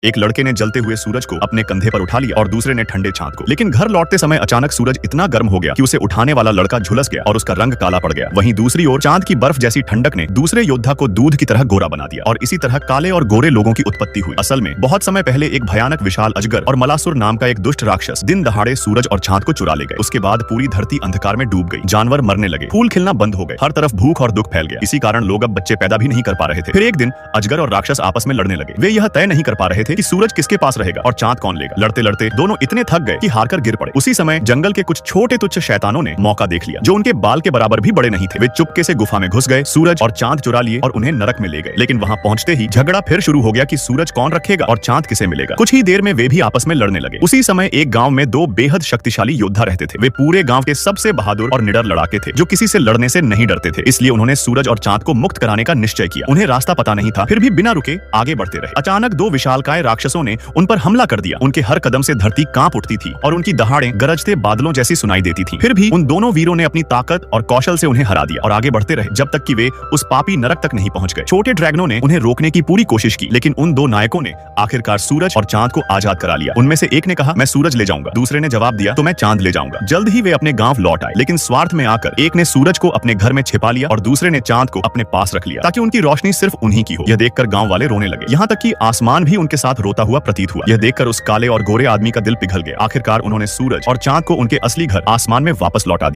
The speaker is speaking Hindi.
एक लड़के ने जलते हुए सूरज को अपने कंधे पर उठा लिया और दूसरे ने ठंडे चांद को। लेकिन घर लौटते समय अचानक सूरज इतना गर्म हो गया कि उसे उठाने वाला लड़का झुलस गया और उसका रंग काला पड़ गया। वहीं दूसरी ओर चांद की बर्फ जैसी ठंडक ने दूसरे योद्धा को दूध की तरह गोरा बना दिया और इसी तरह काले और गोरे लोगों की उत्पत्ति हुई। असल में बहुत समय पहले एक भयानक विशाल अजगर और मलासुर नाम का एक दुष्ट राक्षस दिन दहाड़े सूरज और चांद को चुरा ले गए। उसके बाद पूरी धरती अंधकार में डूब गई, जानवर मरने लगे, फूल खिलना बंद हो गए, हर तरफ भूख और दुख फैल गया। इसी कारण लोग अब बच्चे पैदा भी नहीं कर पा रहे थे। फिर एक दिन अजगर और राक्षस आपस में लड़ने लगे। वे यह तय नहीं कर पा रहे थे कि सूरज किसके पास रहेगा और चांद कौन लेगा। लड़ते लड़ते दोनों इतने थक गए कि हारकर गिर पड़े। उसी समय जंगल के कुछ छोटे तुच्छ शैतानों ने मौका देख लिया, जो उनके बाल के बराबर भी बड़े नहीं थे। वे चुपके से गुफा में घुस गए, सूरज और चांद चुरा लिए और उन्हें नरक में ले गए। लेकिन वहां पहुंचते ही झगड़ा फिर शुरू हो गया कि सूरज कौन रखेगा और चांद किसे मिलेगा। कुछ ही देर में वे भी आपस में लड़ने लगे। उसी समय एक गांव में दो बेहद शक्तिशाली योद्धा रहते थे। वे पूरे गांव के सबसे बहादुर और निडर लड़ाके थे, जो किसी से लड़ने से नहीं डरते थे। इसलिए उन्होंने सूरज और चांद को मुक्त कराने का निश्चय किया। उन्हें रास्ता पता नहीं था, फिर भी बिना रुके आगे बढ़ते रहे। अचानक दो विशालकाय राक्षसों ने उन पर हमला कर दिया। उनके हर कदम से धरती कांप उठती थी और उनकी दहाड़ें गरजते बादलों जैसी सुनाई देती थीं। फिर भी उन दोनों वीरों ने अपनी ताकत और कौशल से उन्हें हरा दिया और आगे बढ़ते रहे, जब तक कि वे उस पापी नरक तक नहीं पहुंच गए। छोटे ड्रैगनों ने उन्हें रोकने की पूरी कोशिश की, लेकिन उन दो नायकों ने आखिरकार सूरज और चांद को आजाद करा लिया। उनमें से एक ने कहा, मैं सूरज ले जाऊंगा। दूसरे ने जवाब दिया, तो मैं चांद ले जाऊंगा। जल्द ही वे अपने गांव लौट आए, लेकिन स्वार्थ में आकर एक ने सूरज को अपने घर में छिपा लिया और दूसरे ने चांद को अपने पास रख लिया, ताकि उनकी रोशनी सिर्फ उन्हीं की हो। यह देखकर गांव वाले रोने लगे, यहाँ तक कि आसमान भी उनके साथ रोता हुआ प्रतीत हुआ। यह देखकर उस काले और गोरे आदमी का दिल पिघल गया। आखिरकार उन्होंने सूरज और चांद को उनके असली घर आसमान में वापस लौटा दिया।